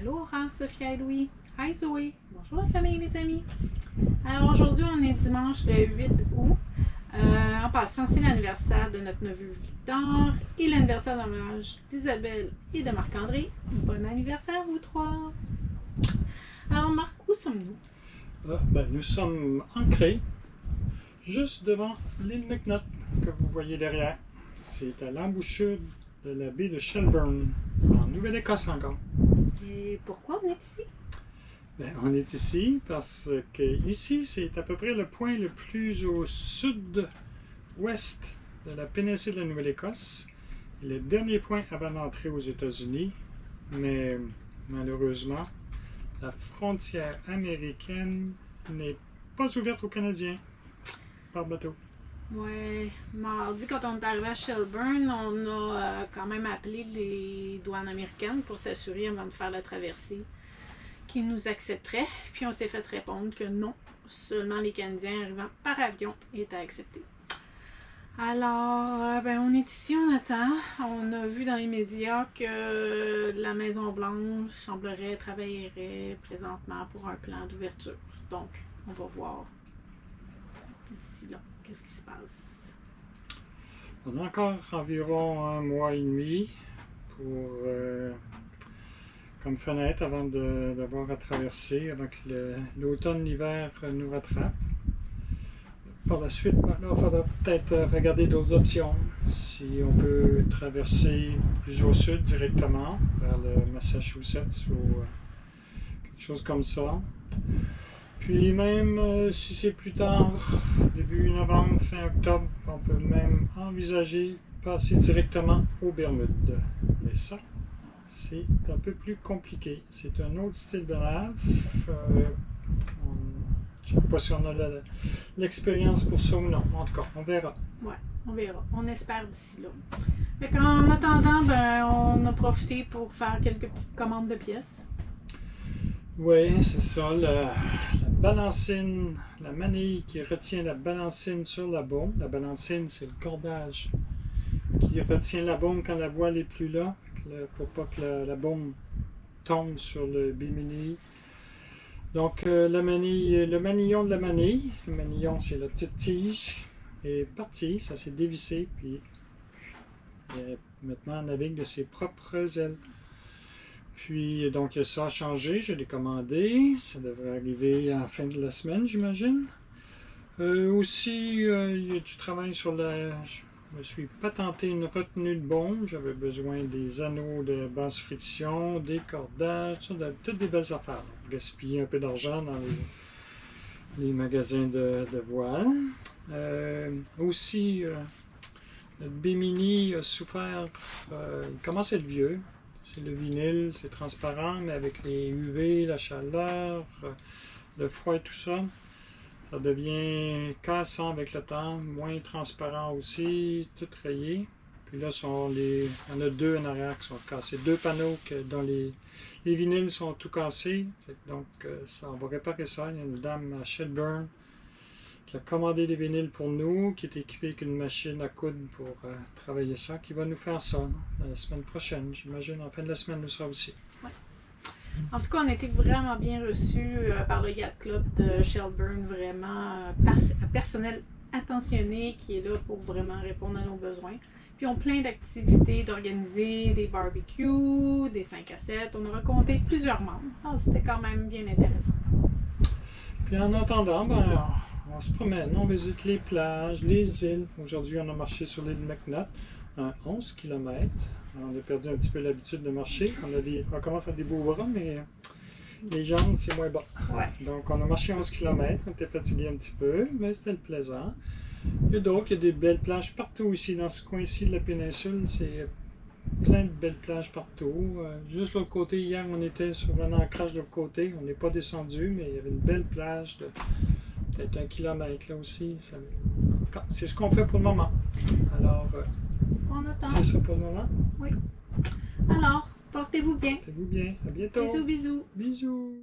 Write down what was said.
Aloha, Sophia et Louis. Hi Zoé. Bonjour la famille les amis. Alors aujourd'hui on est dimanche le 8 août. En passant, c'est l'anniversaire de notre neveu Victor et l'anniversaire de mariage d'Isabelle et de Marc-André. Bon anniversaire vous trois. Alors Marc, où sommes-nous? Nous sommes ancrés juste devant l'île McNutt que vous voyez derrière. C'est à l'embouchure de la baie de Shelburne, en Nouvelle-Écosse encore. Et pourquoi on est ici? On est ici parce que ici, c'est à peu près le point le plus au sud-ouest de la péninsule de la Nouvelle-Écosse. Le dernier point avant d'entrer aux États-Unis, mais malheureusement, la frontière américaine n'est pas ouverte aux Canadiens par bateau. Ouais, mardi, quand on est arrivé à Shelburne, on a quand même appelé les douanes américaines pour s'assurer avant de faire la traversée qu'ils nous accepteraient. Puis on s'est fait répondre que non, seulement les Canadiens arrivant par avion étaient acceptés. Alors, on est ici, on attend. On a vu dans les médias que la Maison-Blanche semblerait travaillerait présentement pour un plan d'ouverture. Donc, on va voir d'ici là. Qu'est-ce qui se passe? On a encore environ 1 mois et demi pour, comme fenêtre avant d'avoir à traverser, avant que l'automne-l'hiver nous rattrape. Par la suite, il faudra peut-être regarder d'autres options. Si on peut traverser plus au sud directement, vers le Massachusetts ou quelque chose comme ça. Puis même si c'est plus tard, début novembre, fin octobre, on peut même envisager passer directement aux Bermudes. Mais ça, c'est un peu plus compliqué. C'est un autre style de nave. Je ne sais pas si on a l'expérience pour ça ou non. En tout cas, on verra. Ouais, on verra. On espère d'ici là. Fait qu'en attendant, on a profité pour faire quelques petites commandes de pièces. Oui, c'est ça. La balancine, la manille qui retient la balancine sur la baume. La balancine, c'est le cordage qui retient la baume quand la voile est plus là, pour pas que la baume tombe sur le bimini. Donc, le manillon de la manille, le manillon, c'est la petite tige, est parti, ça s'est dévissé, puis maintenant, elle navigue de ses propres ailes. Puis, donc, ça a changé, je l'ai commandé. Ça devrait arriver à la fin de la semaine, j'imagine. Aussi, il y a du travail sur je me suis patenté une retenue de baume. J'avais besoin des anneaux de basse friction, des cordages, toutes des belles affaires. Gaspiller un peu d'argent dans les magasins de voile. Aussi, notre Bimini a souffert, il commence à être vieux. C'est le vinyle, c'est transparent, mais avec les UV, la chaleur, le froid et tout ça, ça devient cassant avec le temps, moins transparent aussi, tout rayé. Puis là, il y en a 2 en arrière qui sont cassés. 2 panneaux dont les vinyles sont tout cassés. Donc, on va réparer ça. Il y a une dame à Shelburne qui a commandé des vinyles pour nous, qui est équipée avec une machine à coudre pour travailler ça, qui va nous faire ça la semaine prochaine. J'imagine, en fin de la semaine, nous sera aussi. Ouais. En tout cas, on a été vraiment bien reçus par le Yacht Club de Shelburne, vraiment un personnel attentionné qui est là pour vraiment répondre à nos besoins. Puis, ils ont plein d'activités d'organiser, des barbecues, des 5 à 7. On a raconté plusieurs membres. Alors, c'était quand même bien intéressant. Puis, en attendant, on se promène, on visite les plages, les îles. Aujourd'hui, on a marché sur l'île McNutt, 11 km. On a perdu un petit peu l'habitude de marcher. On commence à avoir des beaux bras, mais les jambes, c'est moins bon. Ouais. Donc, on a marché 11 km. On était fatigué un petit peu, mais c'était plaisant. Il y a des belles plages partout ici, dans ce coin-ci de la péninsule. C'est plein de belles plages partout. Juste l'autre côté, hier, on était sur un ancrage de l'autre côté. On n'est pas descendu, mais il y avait une belle plage de peut-être 1 kilomètre là aussi. C'est ce qu'on fait pour le moment. Alors, on attend. C'est ça pour le moment. Oui. Alors, portez-vous bien. Portez-vous bien. À bientôt. Bisous, bisous. Bisous.